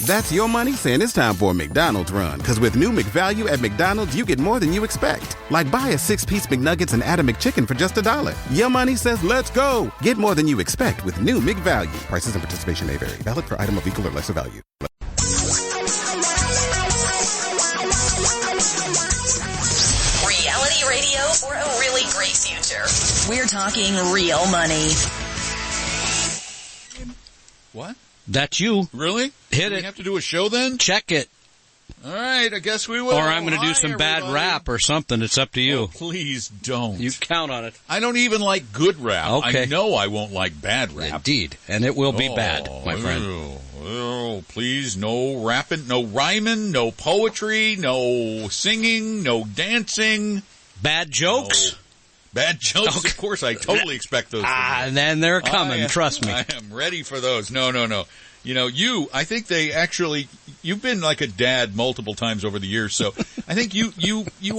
That's your money saying it's time for a McDonald's run. Because with new McValue at McDonald's, you get more than you expect. Like buy a 6-piece McNuggets and add a McChicken for just $1. Your money says let's go. Get more than you expect with new McValue. Prices and participation may vary. Valid for item of equal or lesser value. Reality radio for a really great future. We're talking real money. What? That's you. Really? Hit do it. We have to do a show then? Check it. All right, I guess we will. Or I'm going to do some bad rap or something. It's up to you. Oh, please don't. You count on it. I don't even like good rap. Okay. I know I won't like bad rap. Indeed. And it will be bad, my friend. Oh, please, no rapping, no rhyming, no poetry, no singing, no dancing. Bad jokes? No. Bad jokes, Okay. Of course, I totally expect those. And then they're coming, trust me. I am ready for those. No. You know, I think you've been like a dad multiple times over the years, so I think you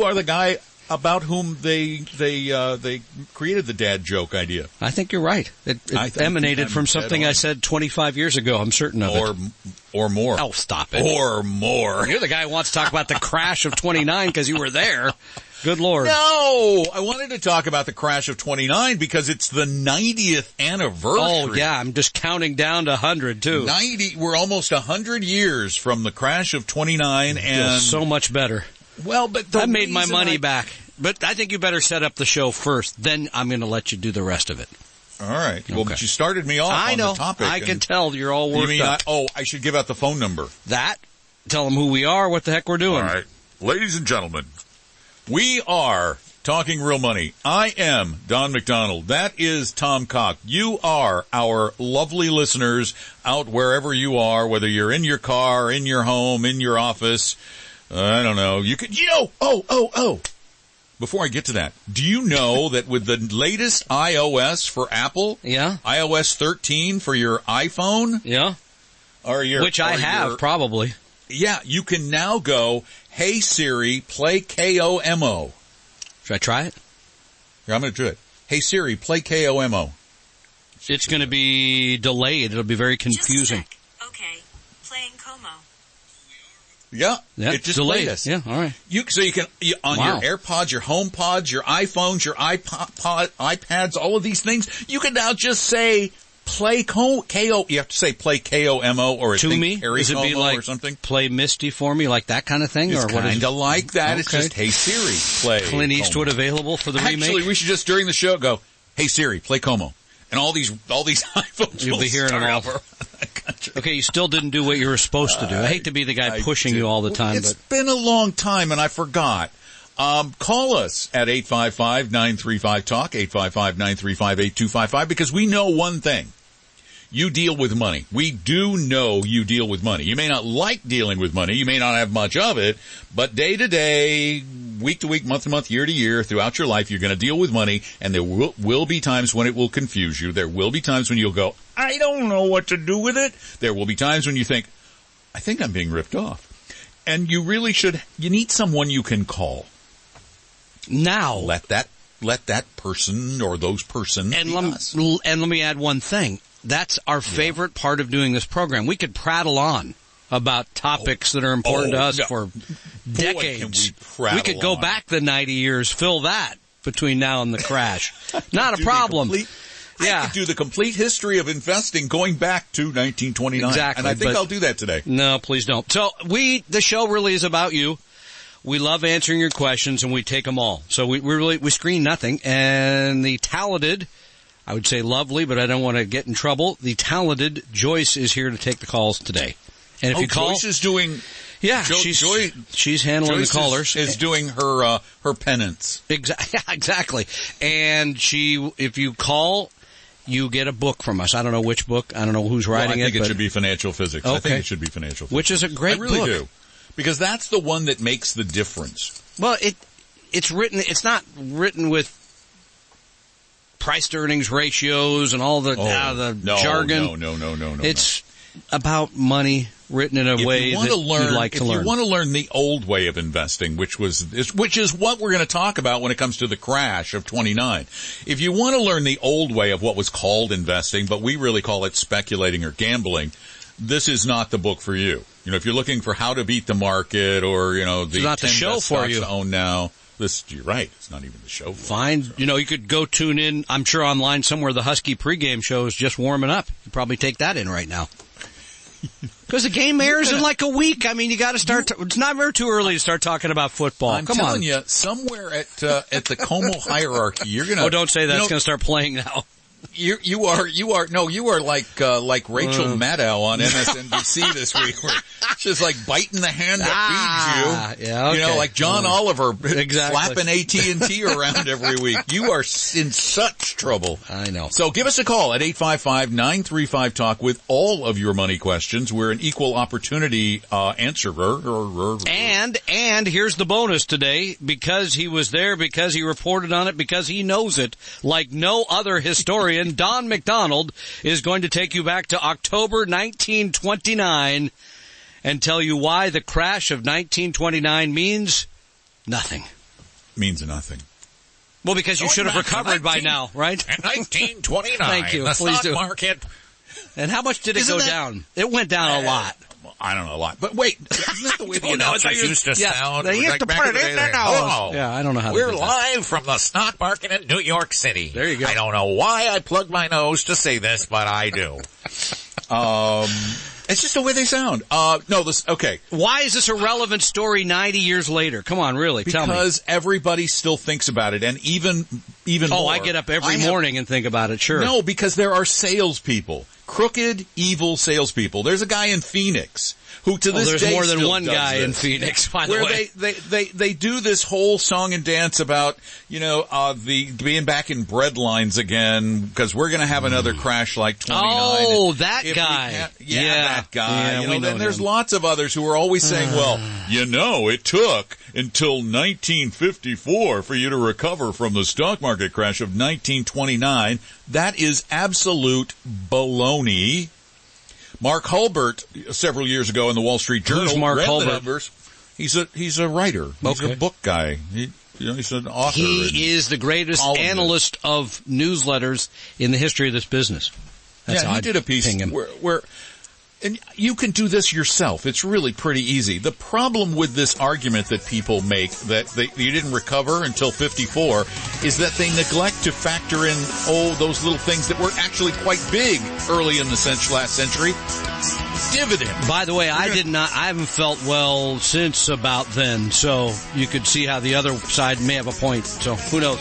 are the guy about whom they created the dad joke idea. I think you're right. It emanated from something I said 25 years ago. I'm certain of it. Or more. Oh, stop it. Or more. You're the guy who wants to talk about the crash of 29 because you were there. Good Lord. No, I wanted to talk about the crash of 29 because it's the 90th anniversary. Oh, yeah, I'm just counting down to 100, too. We're almost 100 years from the crash of 29, and so much better. Well, but I made my money back. But I think you better set up the show first. Then I'm going to let you do the rest of it. All right. Okay. Well, but you started me off on the topic. I can tell you're all worked up. I should give out the phone number. Tell them who we are, what the heck we're doing. All right. Ladies and gentlemen, we are Talking Real Money. I am Don McDonald. That is Tom Cock. You are our lovely listeners out wherever you are, whether you're in your car, in your home, in your office. I don't know. Before I get to that, do you know that with the latest iOS for Apple, iOS 13 for your iPhone, which I have probably, you can now go, "Hey Siri, play KOMO." Should I try it? Here, I'm going to do it. "Hey Siri, play KOMO." It's going to be delayed. It'll be very confusing. Okay, playing Como. Yeah, it just delayed. played us. Yeah, all right. So you can on your AirPods, your HomePods, your iPhones, your iPads, all of these things. You can now just say play KO. You have to say play KOMO or to me. Does it be like or something? Play Misty for me, like that kind of thing, It's or what? Kind of like that. Okay. It's just Hey Siri, play. Clint Eastwood available for the remake. Actually, we should just during the show go, "Hey Siri, play Como," and all these iPhones. You'll be hearing them all. Okay, you still didn't do what you were supposed to do. I hate to be the guy pushing you all the time. It's been a long time, and I forgot. Call us at 855-935-TALK, 855-935-8255, because we know one thing. You deal with money. We do know you deal with money. You may not like dealing with money. You may not have much of it, but day to day, week to week, month to month, year to year, throughout your life, you're going to deal with money, and there will be times when it will confuse you. There will be times when you'll go, "I don't know what to do with it." There will be times when you think, "I think I'm being ripped off." And you really you need someone you can call. Now. Let that person or those persons and let me add one thing. That's our favorite part of doing this program. We could prattle on about topics that are important to us for decades. We could go back the 90 years, fill that between now and the crash. Not a problem. I could do the complete history of investing going back to 1929. Exactly. And I think I'll do that today. No, please don't. So the show really is about you. We love answering your questions, and we take them all. So we screen nothing. And the talented, I would say lovely, but I don't want to get in trouble, the talented Joyce is here to take the calls today. And if you call, Joyce is doing. Yeah, she's handling Joyce the callers. Is doing her penance. Exactly. And if you call, you get a book from us. I don't know which book. I don't know who's writing it. I think it should be Financial Physics. Okay. I think it should be Financial Physics. Which is a great book. I really do. Because that's the one that makes the difference. Well, it's not written with price to earnings ratios and all the jargon. No. It's about money written in a way that you'd like to learn. If you want to learn the old way of investing, which is what we're going to talk about when it comes to the crash of 29. If you want to learn the old way of what was called investing, but we really call it speculating or gambling, this is not the book for you. You know, if you're looking for how to beat the market or, you know, the not the 10 show best for stocks you. to own now, you're right. It's not even the show. Fine. You know, you could go tune in, I'm sure online somewhere, the Husky pregame show is just warming up. You probably take that in right now. Because the game airs in like a week. I mean, you got to start. It's never too early to start talking about football. I'm telling you, somewhere at the Como hierarchy, you're gonna. Oh, don't say that. It's going to start playing now. You are like Rachel Maddow on MSNBC this week, where she's like biting the hand that feeds you. Yeah, okay. You know, like John Oliver Exactly. flapping AT&T around every week. You are in such trouble. I know. So give us a call at 855-935-TALK with all of your money questions. We're an equal opportunity answerer. And here's the bonus today, because he was there, because he reported on it, because he knows it like no other historian. Don McDonald is going to take you back to October 1929 and tell you why the crash of 1929 means nothing. Means nothing. Well, because you should have recovered by now, right? 1929. Thank you. The Please stock do. market. And how much did it go down? It went down a lot. I don't know, a lot. But wait, isn't that the way the Oh, no, announcers used to sound? They used like to back put in it the in day, their they- nose. Oh. Yeah, I don't know how We're to do that. live from the stock market in New York City. There you go. I don't know why I plugged my nose to say this, but I do. It's just the way they sound. Okay. Why is this a relevant story 90 years later? Come on, really, tell me. Because everybody still thinks about it, and even Oh, more. I get up every morning and think about it, sure. No, because there are salespeople. Crooked, evil salespeople. There's a guy in Phoenix who to this there's day more than still one does guy in this. Phoenix, by the Where way. they do this whole song and dance about, you know, the being back in bread lines again, because we're going to have another crash like 29. Oh, that If we guy. that guy. Yeah, you we know, know then there's him. lots of others who are always saying, well, you know, it took until 1954 for you to recover from the stock market crash of 1929. That is absolute baloney. Mark Hulbert, several years ago in the Wall Street Journal, Who's Mark read the Hulbert? numbers. He's a writer. He's Okay. a book guy. He's an author. He is the greatest columnist. analyst of newsletters in the history of this business. That's how he I'd did a piece ping him. where and you can do this yourself. It's really pretty easy. The problem with this argument that people make that you didn't recover until 54 is that they neglect to factor in, those little things that were actually quite big early in the last century. Dividend. By the way, I haven't felt well since about then, so you could see how the other side may have a point. So who knows?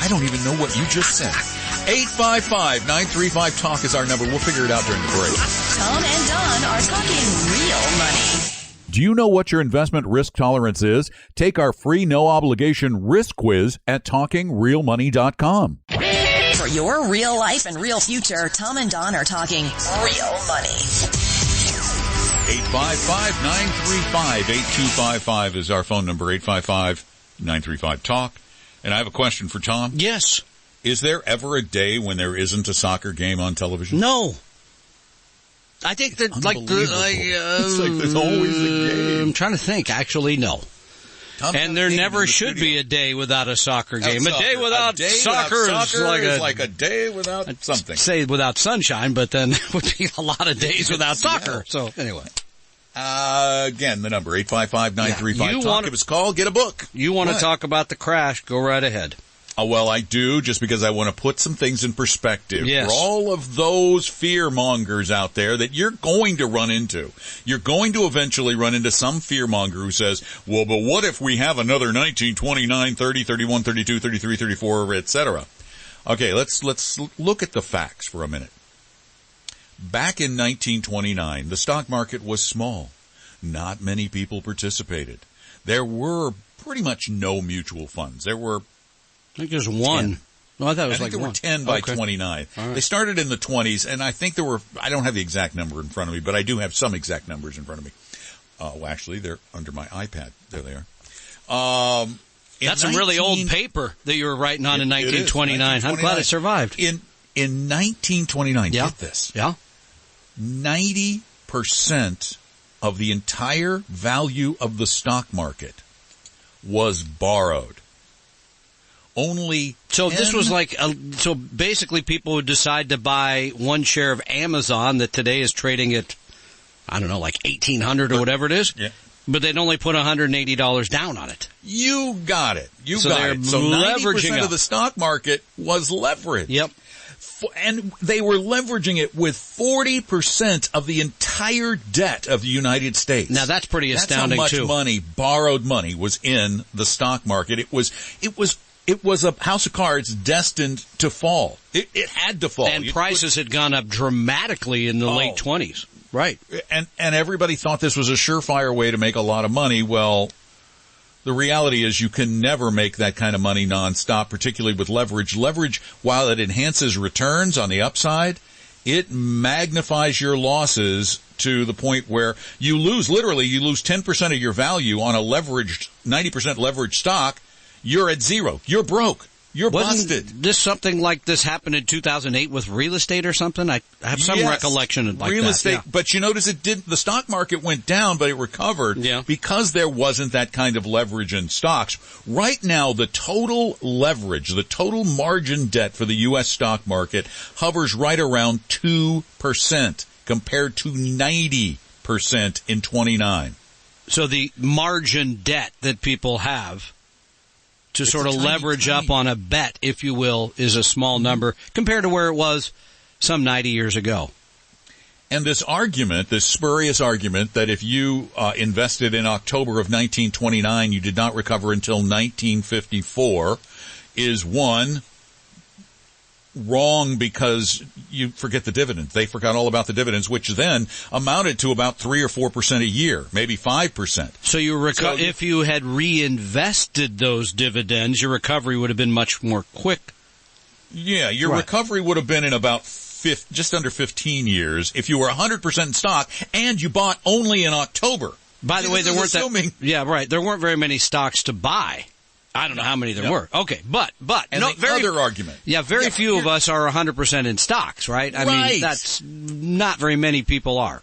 I don't even know what you just said. 855-935-TALK is our number. We'll figure it out during the break. Tom and Don are talking real money. Do you know what your investment risk tolerance is? Take our free no-obligation risk quiz at TalkingRealMoney.com. For your real life and real future, Tom and Don are talking real money. 855-935-8255 is our phone number, 855-935-TALK. And I have a question for Tom. Yes. Is there ever a day when there isn't a soccer game on television? No. I think that Unbelievable. It's like there's always a game. I'm trying to think. Actually, no. And there never should be a day without a soccer game. A day without soccer is like a day without something. Say without sunshine, but then it would be a lot of days without soccer. So anyway. Again, the number, 855-935-TALK. wanna- Give us a call, get a book. You want to What? talk about the crash, go right ahead. Well, I do, just because I want to put some things in perspective. Yes. For all of those fear mongers out there that you're going to run into. You're going to eventually run into some fear monger who says, well, but what if we have another 1929, 30, 31, 32, 33, 34, etc. Okay, let's look at the facts for a minute. Back in 1929, the stock market was small. Not many people participated. There were pretty much no mutual funds. There were I think there's one. No, I thought it was I think like there one. were 10 by Okay. 29. All right. They started in the 20s, and I think there were, I don't have the exact number in front of me, but I do have some exact numbers in front of me. Well, actually, they're under my iPad. There they are. That's some really old paper that you were writing on in It is, 1929. I'm glad it survived. In 1929, Yeah. get this, Yeah. 90% of the entire value of the stock market was borrowed. only So 10 this was like, so basically people would decide to buy one share of Amazon that today is trading at, I don't know, like $1,800 or whatever it is. Yeah. But they'd only put $180 down on it. You got it. So they're So leveraging 90% up. of the stock market was leverage. Yep. And they were leveraging it with 40% of the entire debt of the United States. Now that's pretty astounding That's how much too. money, borrowed money, was in the stock market. It was a house of cards destined to fall. It had to fall. And prices had gone up dramatically in the late 20s. Right. And everybody thought this was a surefire way to make a lot of money. Well, the reality is you can never make that kind of money nonstop, particularly with leverage. Leverage, while it enhances returns on the upside, it magnifies your losses to the point where you lose 10% of your value on a leveraged, 90% leveraged stock. You're at zero. You're broke. You're busted. Wasn't this something like this happened in 2008 with real estate or something? I have some recollection of like real that. estate. Yeah. But you notice the stock market went down, but it recovered because there wasn't that kind of leverage in stocks. Right now, the total leverage, the total margin debt for the U.S. stock market hovers right around 2% compared to 90% in 29. So the margin debt that people have to sort of leverage up on a bet, if you will, is a small number compared to where it was some 90 years ago. And this argument, this spurious argument that if you invested in October of 1929, you did not recover until 1954 is one, wrong because you forget the dividends. They forgot all about the dividends, which then amounted to about 3 or 4% a year, maybe 5%. So if you had reinvested those dividends, your recovery would have been much more quick. Yeah, your recovery would have been in about just under 15 years if you were 100% in stock and you bought only in October. By the way, there weren't there weren't very many stocks to buy. I don't know how many there were. Okay, but and other argument. Yeah, very few of us are 100% in stocks, right? I mean, that's not very many people are.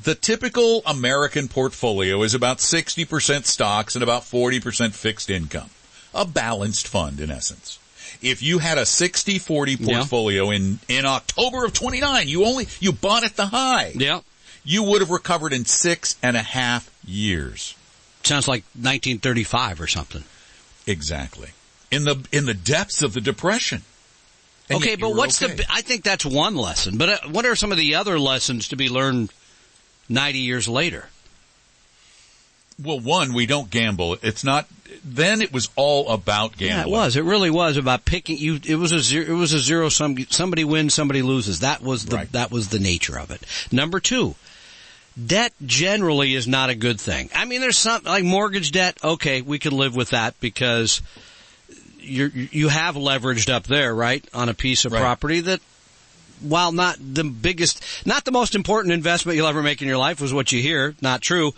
The typical American portfolio is about 60% stocks and about 40% fixed income. A balanced fund, in essence. If you had a 60-40 portfolio in October of 29, you bought at the high. Yeah. You would have recovered in 6.5 years. Sounds like 1935 or something. Exactly. In the depths of the Depression. And okay, but I think that's one lesson. But what are some of the other lessons to be learned 90 years later? Well, one, we don't gamble. It's not, then it was all about gambling. Yeah, it was. It really was about picking it was a zero sum. Somebody wins, somebody loses. That was the nature of it. Number two, debt generally is not a good thing. I mean, there's some, like mortgage debt, okay, we can live with that because you have leveraged up there, right, on a piece of property that, while not the most important investment you'll ever make in your life was what you hear, not true,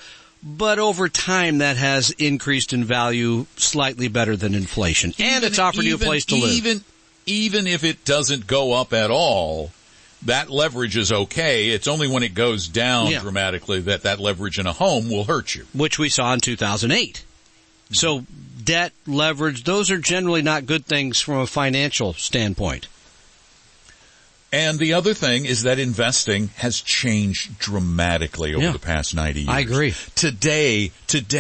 but over time that has increased in value slightly better than inflation. And it's offered you a place to live. Even if it doesn't go up at all, that leverage is okay. It's only when it goes down dramatically that leverage in a home will hurt you. Which we saw in 2008. So debt, leverage, those are generally not good things from a financial standpoint. And the other thing is that investing has changed dramatically over the past 90 years. I agree. Today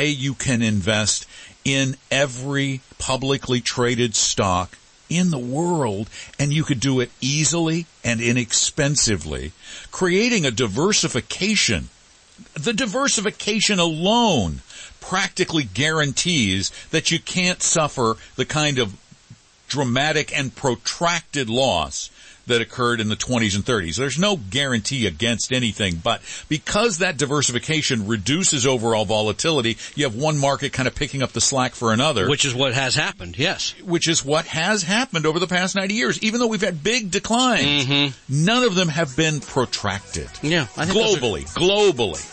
you can invest in every publicly traded stock in the world, and you could do it easily and inexpensively, creating a diversification. The diversification alone practically guarantees that you can't suffer the kind of dramatic and protracted loss that occurred in the 20s and 30s. There's no guarantee against anything, but because that diversification reduces overall volatility, you have one market kind of picking up the slack for another. Which is what has happened, yes. Which is what has happened over the past 90 years. Even though we've had big declines, none of them have been protracted. Yeah, I think globally.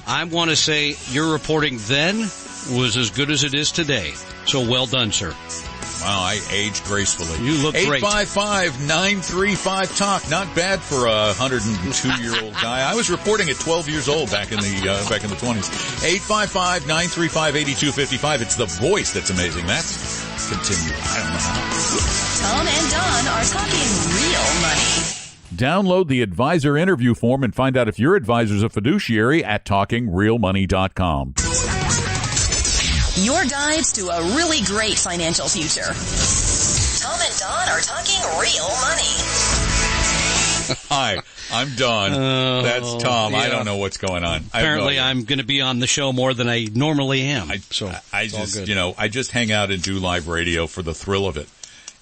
I want to say your reporting then was as good as it is today. So well done, sir. Wow, I aged gracefully. You look great. 855-935-TALK. Not bad for a 102-year-old guy. I was reporting at 12 years old back in the 20s. 855-935-8255. It's the voice that's amazing. That's continued. I don't know how. Tom and Don are talking real money. Download the advisor interview form and find out if your advisor's a fiduciary at TalkingRealMoney.com. Your guides to a really great financial future. Tom and Don are talking real money. Hi, I'm Don. That's Tom. Yeah. I don't know what's going on. Apparently, I'm going to be on the show more than I normally am. I just hang out and do live radio for the thrill of it.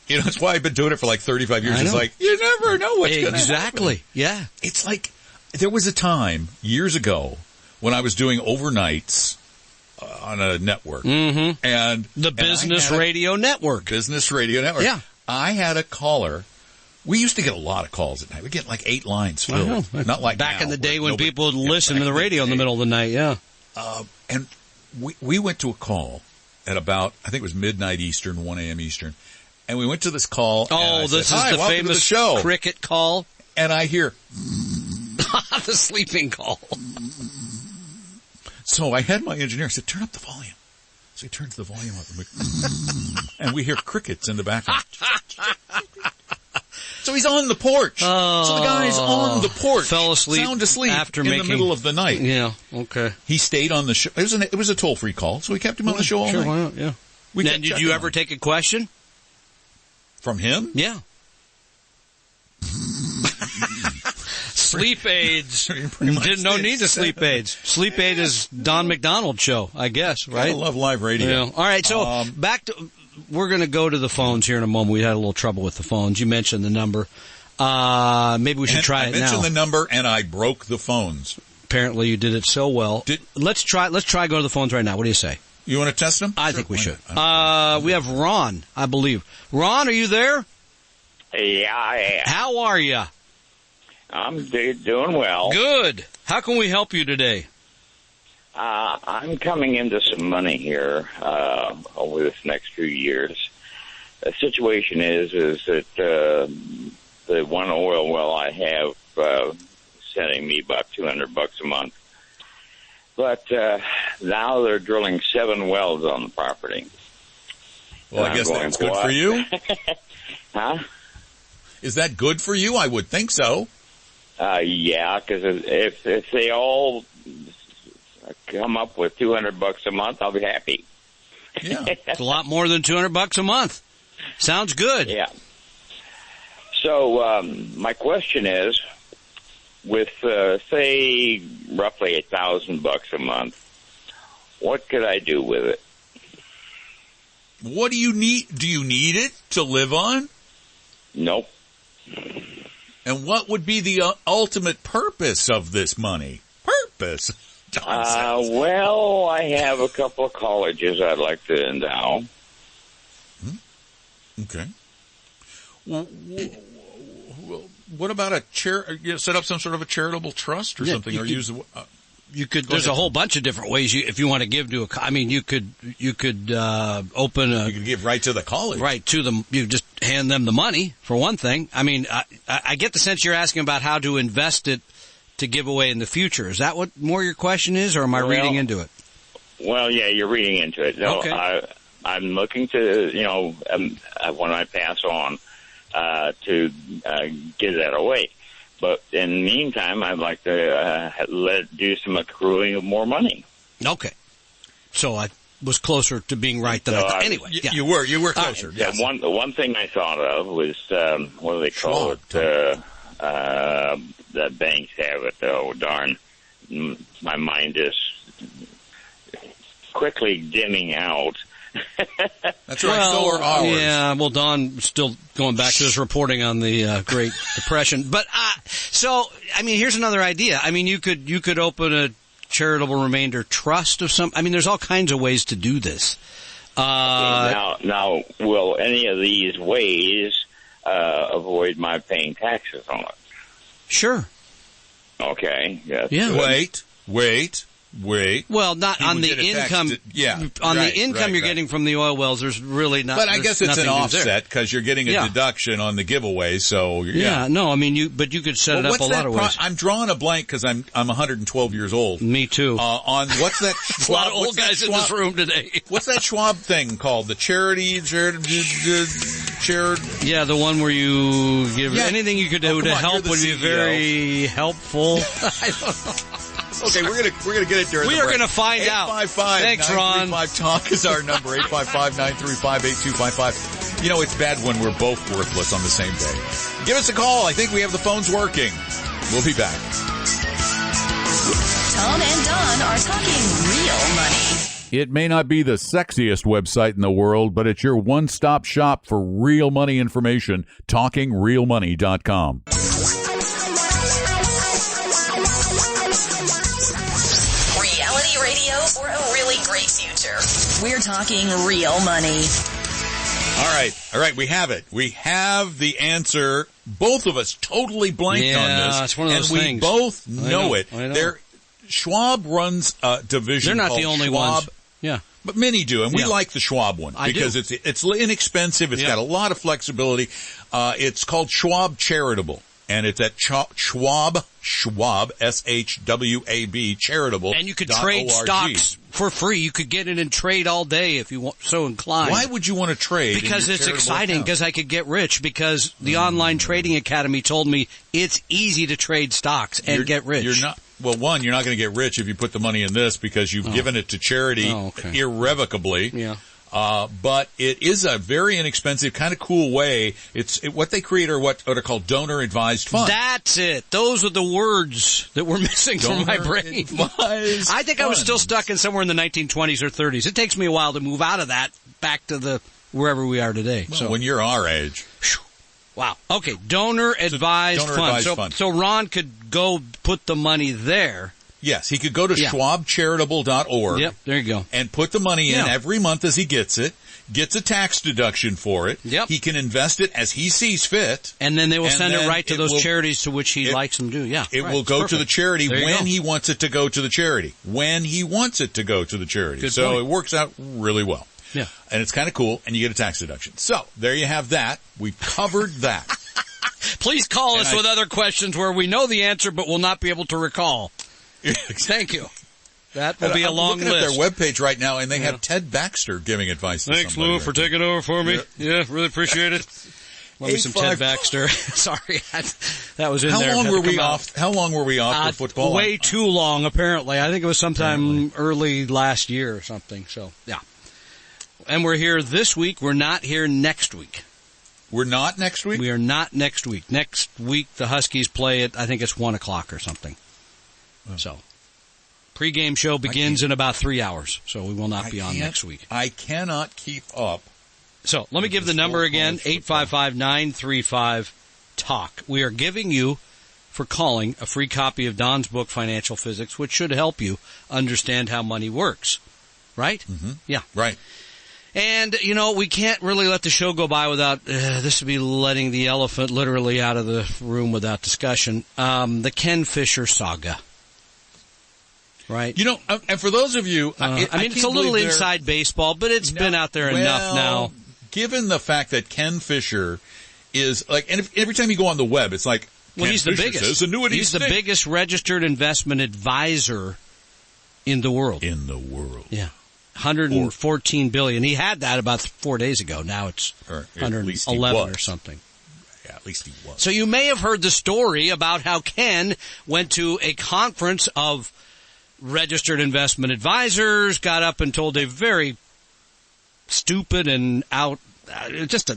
You know, that's why I've been doing it for like 35 years. It's like, you never know what's going to happen. Exactly, yeah. It's like, there was a time years ago when I was doing overnights on a network. Mm-hmm. And the Business Radio Network. Business Radio Network. Yeah. I had a caller. We used to get a lot of calls at night. We'd get like 8 lines filled. Not like back now, in the day when people would listen to the radio in the middle of the night, yeah. And we went to a call at about, I think it was midnight Eastern, 1 a.m. Eastern. And we went to this call. Oh, this is the famous show. Cricket call. And I hear the sleeping call. So I had my engineer say, turn up the volume. So he turns the volume up, and we hear crickets in the background. So he's on the porch. Oh, so the guy's on the porch. Fell asleep. Sound asleep after in the middle of the night. Yeah, okay. He stayed on the show. It was a toll-free call, so we kept him on the show all night. Why not? Yeah. Then did you ever take a question? From him? Yeah. Sleep aids. Didn't no need to sleep aids. Sleep aid is Don McDonald's show, I guess, right? I love live radio. Yeah. All right, so back to, we're going to go to the phones here in a moment. We had a little trouble with the phones. You mentioned the number. Maybe we should try it now. I mentioned the number and I broke the phones. Apparently you did it so well. Let's try go to the phones right now. What do you say? You want to test them? I think we should. We have Ron, I believe. Ron, are you there? Yeah, I am. How are you? I'm doing well. Good. How can we help you today? I'm coming into some money here over this next few years. The situation is that the one oil well I have sending me about $200 a month. But now they're drilling 7 wells on the property. Well, I guess that's good for you. Huh? Is that good for you? I would think so. Yeah, because if they all come up with $200 a month, I'll be happy. Yeah, it's a lot more than $200 a month. Sounds good. Yeah. So my question is, with say roughly $1,000 a month, what could I do with it? What do you need? Do you need it to live on? Nope. And what would be the ultimate purpose of this money? Purpose? Well, I have a couple of colleges I'd like to endow. Okay. Well, what about set up some sort of a charitable trust or something, or use you could. There's a whole bunch of different ways if you want to give to a. I mean, you could open a. You could give right to the college. Right to them. You just hand them the money for one thing. I mean, I get the sense you're asking about how to invest it to give away in the future. Is that what more your question is, or am I reading into it? Well, yeah, you're reading into it. No, okay. I'm looking to when I pass on to give that away. But in the meantime, I'd like to do some accruing of more money. Okay. So I was closer to being right than I thought. Anyway, yeah. You were closer. Right. Yes. The one thing I thought of was, what do they call it? The banks have it. Oh, darn. My mind is quickly dimming out. That's right. So are ours. Yeah. Well, Don still going back to his reporting on the Great Depression. But so I mean, here's another idea. I mean, you could open a charitable remainder trust of some. I mean, there's all kinds of ways to do this. Now, will any of these ways avoid my paying taxes on it? Sure. Okay. Yeah. Good. Wait. Wait. Well, not He on would the get a tax income. On right, the income right, you're right. getting from the oil wells, there's really not. But I there's guess it's an nothing to do there. offset because you're getting a deduction on the giveaway. So Yeah, no, I mean you could set it up a lot of ways. I'm drawing a blank because I'm 112 years old. Me too. On what's that? A lot of old guys in this room today. What's that Schwab thing called? The charity. Yeah, the one where you give anything you could do come to on, help you're the would be CEO. very helpful. Okay, we're gonna get it during. We the are break. gonna find out. 855 Thanks, Ron. 935 talk is our number. 855-935-8255. You know, it's bad when we're both worthless on the same day. Give us a call. I think we have the phones working. We'll be back. Tom and Don are talking real money. It may not be the sexiest website in the world, but it's your one-stop shop for real money information. TalkingRealMoney.com. Reality radio for a really great future. We're talking real money. All right. We have it. We have the answer. Both of us totally blanked on this. Yeah, it's one of those and things. we both know it. I know. Schwab runs a division. They're not called the only Schwab, ones. Yeah. but many do, and we Yeah. like the Schwab one I because do. it's inexpensive. It's Yeah. got a lot of flexibility. It's called Schwab Charitable, and it's at Schwab SHWAB charitable. And you could trade stocks for free. You could get in and trade all day if you want, so inclined. Why would you want to trade? Because in your it's charitable exciting, account? because I could get rich, because the Online Trading Academy told me it's easy to trade stocks and You're- get rich. You're not. Well, one, you're not going to get rich if you put the money in this because you've given it to charity irrevocably. Yeah. But it is a very inexpensive, kind of cool way. What they create are what are called donor advised funds. That's it. Those are the words that were missing from my brain. Advised I think I was still funds. stuck in somewhere in the 1920s or 30s. It takes me a while to move out of that back to the wherever we are today. Well, So when you're our age. wow. Okay, donor advised donor-advised fund. fund. So Ron could go put the money there. Yes, he could go to Yeah. schwabcharitable.org. Yep, there you go. And put the money in Yeah. every month as he gets it, gets a tax deduction for it. Yep. He can invest it as he sees fit. And then they will And send it then right to it those will- charities to which he likes them to. Yeah, It right. will It's go to perfect. the charity There you when go. he wants it to go to the charity. When he wants it to go to the charity. Good So point. it works out really well. Yeah. And it's kind of cool, and you get a tax deduction. So there you have that. We've covered that. Please call And us with other questions where we know the answer but will not be able to recall. Thank you. That will be a long I'm looking list. at their webpage right now, and they have Ted Baxter giving advice to Thanks, somebody Lou, right for there. taking over for me. Yeah, really appreciate it. Love me some Ted 855 Baxter. Sorry, that was in How there. long Had were to we come out. off? How long were we off for football? Way too long, apparently. I think it was sometime early last year or something. So, yeah. And we're here this week. We're not here next week. We're not next week? We are not next week. Next week, the Huskies play at, I think it's 1 o'clock or something. So, pregame show begins in about 3 hours. So we will not be on next week. I cannot keep up. So let me give the number again, 855-935-TALK. We are giving you, for calling, a free copy of Don's book, Financial Physics, which should help you understand how money works. Right? Mm-hmm. Yeah. Right. And, you know, we can't really let the show go by without, this would be letting the elephant literally out of the room without discussion, the Ken Fisher saga. Right? You know, and for those of you, I mean, it's a little inside baseball, but it's been out there enough now. Given the fact that Ken Fisher is like, and every time you go on the web, it's like, Well, Ken he's the Fisher biggest. says annuities He's the stink. biggest registered investment advisor in the world. In the world. Yeah. 114 billion. He had that about 4 days ago. Now it's Or at least he 111 or was. something. Yeah, at least he was. So you may have heard the story about how Ken went to a conference of registered investment advisors, got up and told a very stupid and just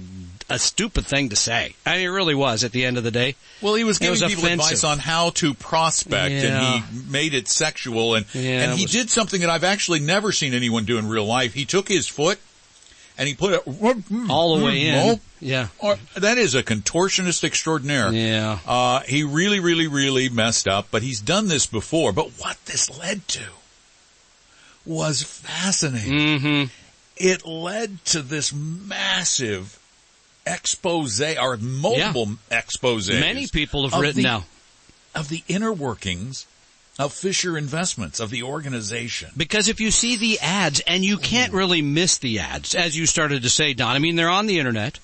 a stupid thing to say. I mean, it really was at the end of the day. Well, he was giving people offensive. advice on how to prospect, Yeah. and he made it sexual, and he did something that I've actually never seen anyone do in real life. He took his foot, and he put it all the way in. Yeah. That is a contortionist extraordinaire. Yeah. He really, really, really messed up, but he's done this before. But what this led to was fascinating. Mm-hmm. It led to this massive expose, or multiple exposés. Many people have written now of the inner workings of Fisher Investments, of the organization. Because if you see the ads, and you can't really miss the ads, as you started to say, Don. I mean, they're on the internet.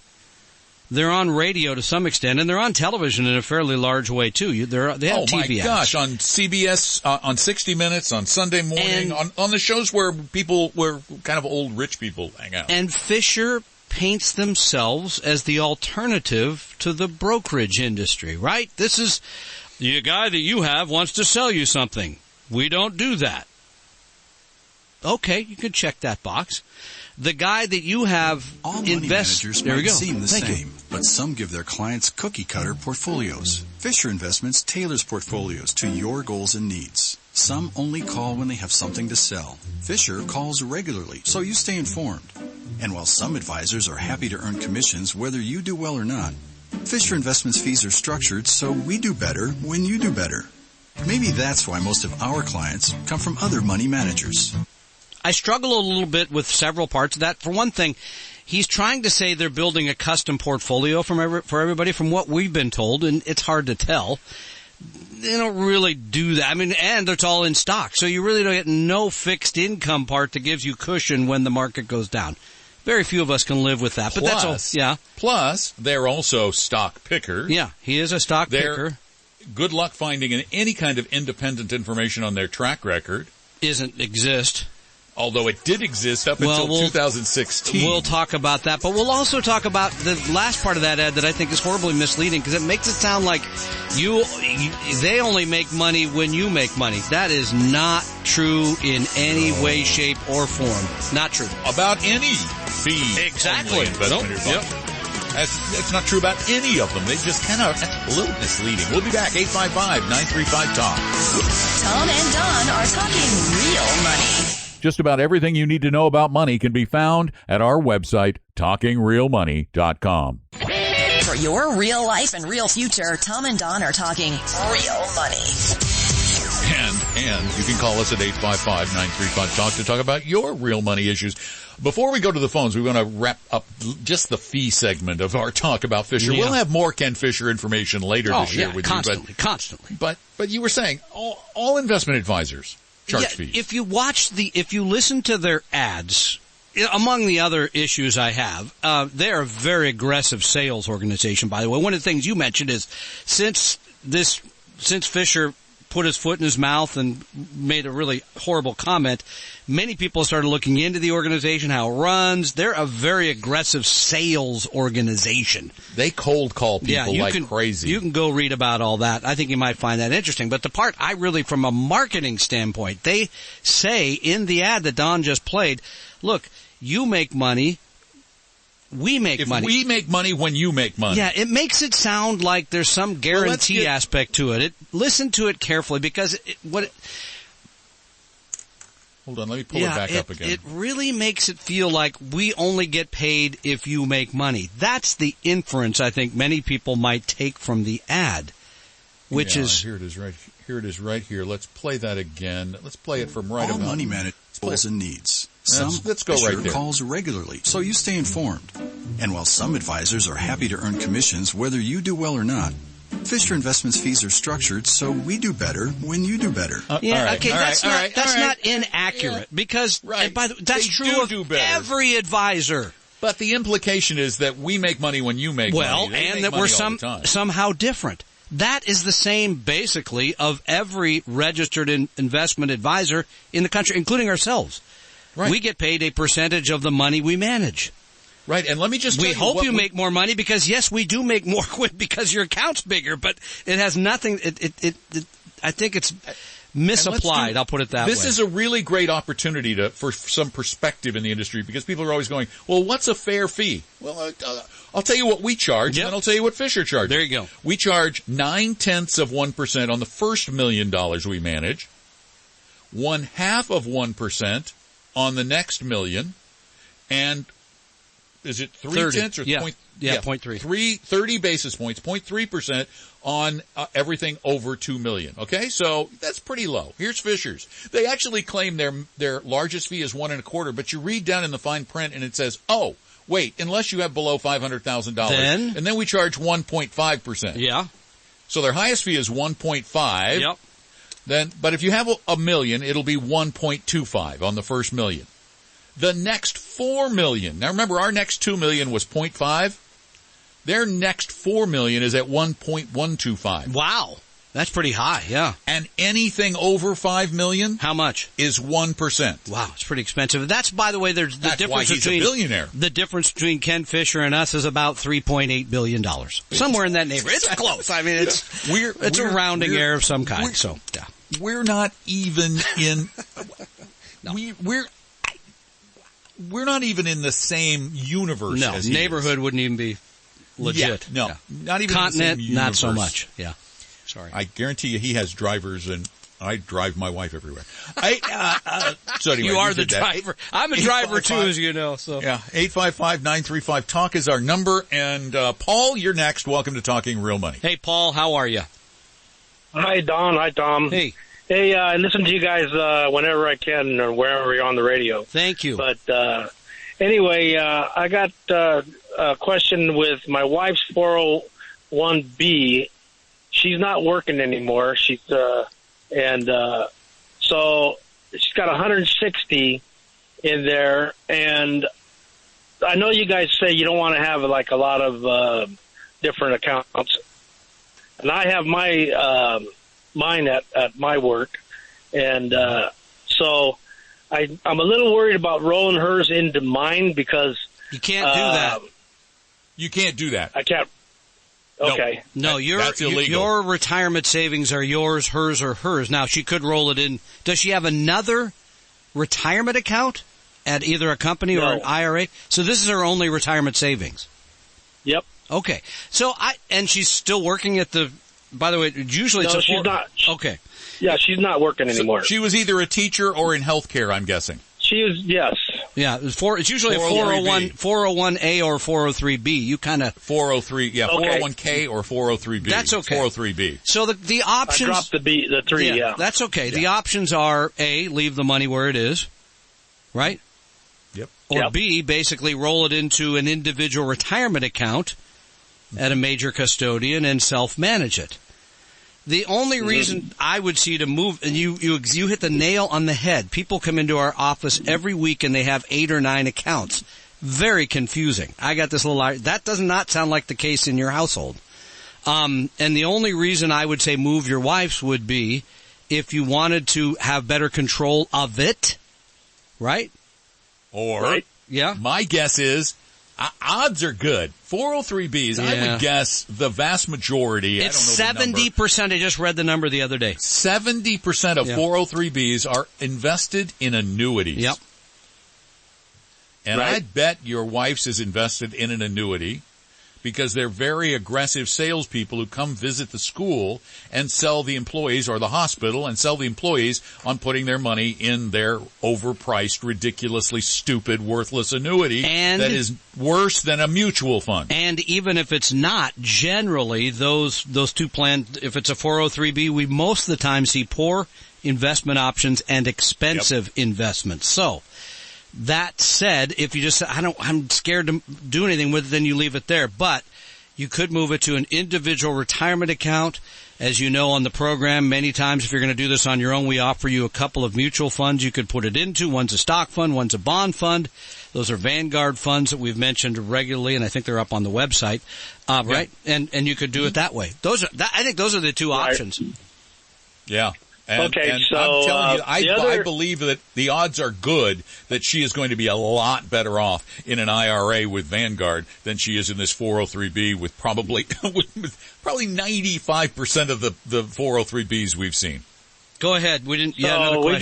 They're on radio to some extent, and they're on television in a fairly large way, too. They have TV ads. Gosh, on CBS, on 60 Minutes, on Sunday morning, on the shows where kind of old rich people hang out. And Fisher paints themselves as the alternative to the brokerage industry, right? This is the guy that you have wants to sell you something. We don't do that. Okay, you can check that box. The guy that you have all money managers there we might go. seem the Thank same, you. but some give their clients cookie-cutter portfolios. Fisher Investments tailors portfolios to your goals and needs. Some only call when they have something to sell. Fisher calls regularly, so you stay informed. And while some advisors are happy to earn commissions whether you do well or not, Fisher Investments fees are structured so we do better when you do better. Maybe that's why most of our clients come from other money managers. I struggle a little bit with several parts of that. For one thing, he's trying to say they're building a custom portfolio for everybody from what we've been told, and it's hard to tell. They don't really do that. I mean, and it's all in stock, so you really don't get no fixed income part that gives you cushion when the market goes down. Very few of us can live with that, but that's all. Yeah. Plus, they're also stock pickers. Yeah, he is a stock picker. Good luck finding any kind of independent information on their track record. Doesn't exist. Although it did exist up until 2016. We'll talk about that, but we'll also talk about the last part of that ad that I think is horribly misleading because it makes it sound like they only make money when you make money. That is not true in any way, shape, or form. Not true. About any fee. Exactly. Yep. That's not true about any of them. They just that's a little misleading. We'll be back. 855-935-TALK. Tom and Don are talking real money. Just about everything you need to know about money can be found at our website, TalkingRealMoney.com. For your real life and real future, Tom and Don are talking real money. And you can call us at 855-935-TALK to talk about your real money issues. Before we go to the phones, we want to wrap up just the fee segment of our talk about Fisher. Yeah. We'll have more Ken Fisher information later to share with you. Constantly. But you were saying all investment advisors charge fees. If you listen to their ads, among the other issues I have, they're a very aggressive sales organization, by the way. One of the things you mentioned is since Fisher put his foot in his mouth and made a really horrible comment, many people started looking into the organization, how it runs. They're a very aggressive sales organization. They cold call people crazy. You can go read about all that. I think you might find that interesting. But the part I really, from a marketing standpoint, they say in the ad that Don just played, look, you make money. We make money. We make money when you make money. Yeah, it makes it sound like there's some guarantee aspect to it. Listen to it carefully because Hold on, let me pull it back up again. It really makes it feel like we only get paid if you make money. That's the inference I think many people might take from the ad, which is here it is right here. Let's play that again. Let's play it from right all about. Money managers goals and needs. Let's go right there. Calls regularly, so you stay informed. And while some advisors are happy to earn commissions whether you do well or not, Fisher Investments fees are structured so we do better when you do better. That's not inaccurate because that's true of every advisor. But the implication is that we make money when you make money. Well, and that we're somehow different. That is the same, basically, of every registered investment advisor in the country, including ourselves. Right. We get paid a percentage of the money we manage. Right, and let me just tell you hope you make more money because, yes, we do make more because your account's bigger, but it has nothing, I think it's misapplied, I'll put it that way. This is a really great opportunity for some perspective in the industry because people are always going, well, what's a fair fee? Well, I'll tell you what we charge, and then I'll tell you what Fisher charges. There you go. We charge 0.9% on the first $1 million we manage, 0.5% on the next $1 million, and is it 3 tenths or 0.3? 30 basis points, 0.3% on everything over $2 million. Okay, so that's pretty low. Here's Fisher's. They actually claim their largest fee is 1.25%, but you read down in the fine print and it says, oh, wait, unless you have below $500,000, and then we charge 1.5%. Yeah. So their highest fee is 1.5. Yep. Then, but if you have $1 million, it'll be 1.25 on the first $1 million. The next $4 million. Now remember, our next $2 million was 0.5. Their next $4 million is at 1.125. Wow. That's pretty high, yeah. And anything over $5 million, how much? Is 1%. Wow, it's pretty expensive. That's, by the way, there's the That's difference why he's between a billionaire. The difference between Ken Fisher and us is about $3.8 billion. Somewhere in that neighborhood. It's close. I mean, it's a rounding error of some kind. So, yeah. We're not even in. No. We're not even in the same universe. No, as he neighborhood is. wouldn't even be legit. Yeah, no, Yeah. not even Continent, in the same not so universe. much. Yeah, sorry. I guarantee you, he has drivers, and I drive my wife everywhere. So anyway, you are the did that. driver. I'm a driver too, as you know. So yeah, 855-935-TALK is our number. And Paul, you're next. Welcome to Talking Real Money. Hey, Paul, how are you? Hi, Don. Hi, Tom. Hey. Hey, I listen to you guys whenever I can or wherever you're on the radio. Thank you. But anyway, I got a question with my wife's 401b. She's not working anymore. So she's got 160 in there, and I know you guys say you don't want to have like a lot of different accounts, and I have my mine at my work, and so I'm a little worried about rolling hers into mine because you can't do that. You can't do that. I can't. Okay. No, that's illegal. Your retirement savings are yours, hers are hers. Now, she could roll it in. Does she have another retirement account at either a company or an IRA? So this is her only retirement savings? Yep. Okay. So and she's still working at the, by the way, usually no, it's she's not. Okay. Yeah, she's not working anymore. So she was either a teacher or in healthcare, I'm guessing. She was, yes. Yeah, it's usually a 401A or 403B. You kind of 403, yeah, okay. 401K or 403B. That's okay. 403B. So the options. I dropped the 3. Yeah, that's okay. Yeah. The options are A, leave the money where it is, right? Yep. Or B, basically roll it into an individual retirement account at a major custodian and self-manage it. The only reason I would see to move, and you hit the nail on the head. People come into our office every week and they have 8 or 9 accounts. Very confusing. I got this that does not sound like the case in your household. And the only reason I would say move your wife's would be if you wanted to have better control of it, right? Or, yeah, my guess is, odds are good. 403Bs, Yeah. I would guess the vast majority. It's I don't know 70%. I just read the number the other day. 70% of 403Bs are invested in annuities. Yep. And I bet your wife's is invested in an annuity because they're very aggressive salespeople who come visit the school and sell the employees, or the hospital, and sell the employees on putting their money in their overpriced, ridiculously stupid, worthless annuity that is worse than a mutual fund. And even if it's not, generally those two plans, if it's a 403B, we most of the time see poor investment options and expensive investments. So, that said, if you just, I'm scared to do anything with it, then you leave it there. But you could move it to an individual retirement account. As you know on the program, many times if you're going to do this on your own, we offer you a couple of mutual funds you could put it into. One's a stock fund, one's a bond fund. Those are Vanguard funds that we've mentioned regularly, and I think they're up on the website, right? And you could do it that way. I think those are the two options. Yeah. And so I'm telling you, I believe that the odds are good that she is going to be a lot better off in an IRA with Vanguard than she is in this 403B with probably 95% of the 403Bs we've seen. Go ahead. We didn't. So another question.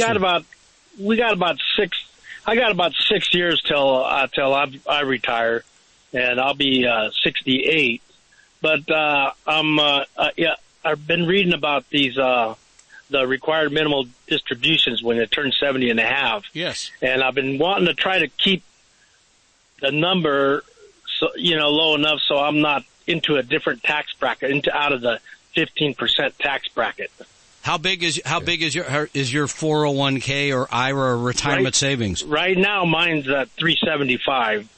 we got about 6. I got about 6 years till I retire, and I'll be 68. But I've been reading about these. The required minimal distributions when it turns 70 and a half. Yes. And I've been wanting to try to keep the number, low enough so I'm not into a different tax bracket, out of the 15% tax bracket. How big is your 401k or IRA or retirement savings? Right now, mine's at 375.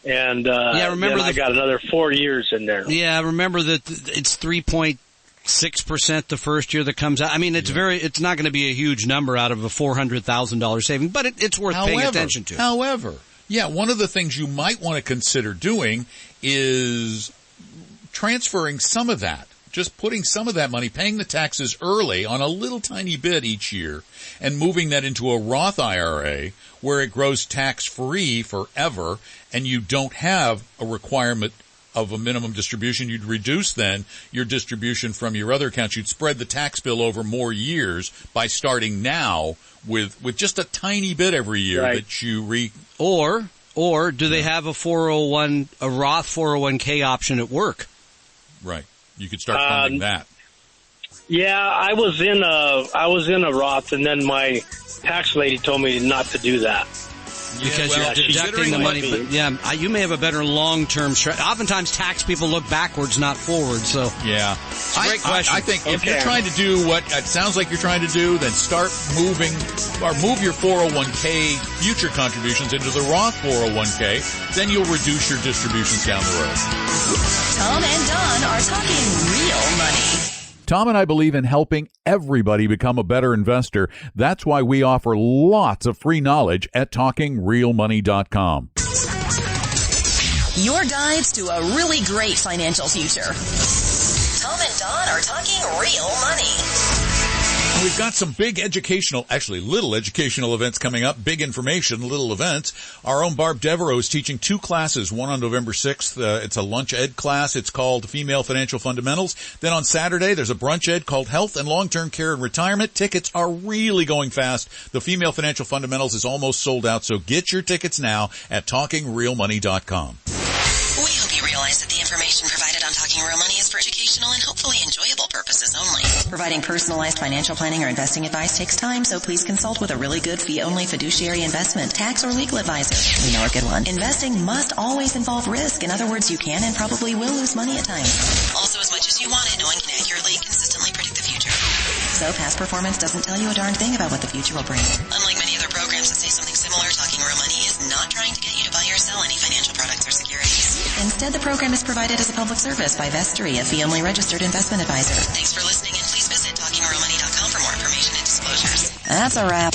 And remember I got another 4 years in there. Yeah, remember that it's 3.6 6% the first year that comes out. I mean, it's not going to be a huge number out of a $400,000 saving, but it's worth paying attention to. However, one of the things you might want to consider doing is transferring some of that. Just putting some of that money, paying the taxes early on a little tiny bit each year, and moving that into a Roth IRA where it grows tax-free forever, and you don't have a requirement of a minimum distribution. You'd reduce then your distribution from your other accounts. You'd spread the tax bill over more years by starting now with just a tiny bit every year that you Or do they have a Roth 401k option at work? Right. You could start funding that. Yeah, I was in a Roth, and then my tax lady told me not to do that. Because you're deducting the money. But you may have a better long-term strategy. Oftentimes, tax people look backwards, not forwards. So yeah, it's a great question. I think if you're trying to do what it sounds like you're trying to do, then start moving or move your 401k future contributions into the Roth 401k. Then you'll reduce your distributions down the road. Tom and Don are talking real money. Tom and I believe in helping everybody become a better investor. That's why we offer lots of free knowledge at TalkingRealMoney.com. Your guides to a really great financial future. Tom and Don are talking real money. We've got some big little educational events coming up. Big information, little events. Our own Barb Devereaux is teaching 2 classes, one on November 6th. It's a lunch ed class. It's called Female Financial Fundamentals. Then on Saturday, there's a brunch ed called Health and Long-Term Care and Retirement. Tickets are really going fast. The Female Financial Fundamentals is almost sold out, so get your tickets now at TalkingRealMoney.com. We hope you realize that the information provided on Talking Real Money is for educational and hopefully enjoyable purposes only. Providing personalized financial planning or investing advice takes time, so please consult with a really good fee-only fiduciary investment, tax, or legal advisor. We know a good one. Investing must always involve risk. In other words, you can and probably will lose money at times. Also, as much as you want it, no one can accurately, consistently predict the future. So past performance doesn't tell you a darn thing about what the future will bring. Unlike many other programs that say something similar, Talking Real Money is not trying to get you to buy or sell any financial products or securities. Instead, the program is provided as a public service by Vestory, a fee-only registered investment advisor. Thanks for listening, and please visit TalkingRealMoney.com for more information and disclosures. That's a wrap.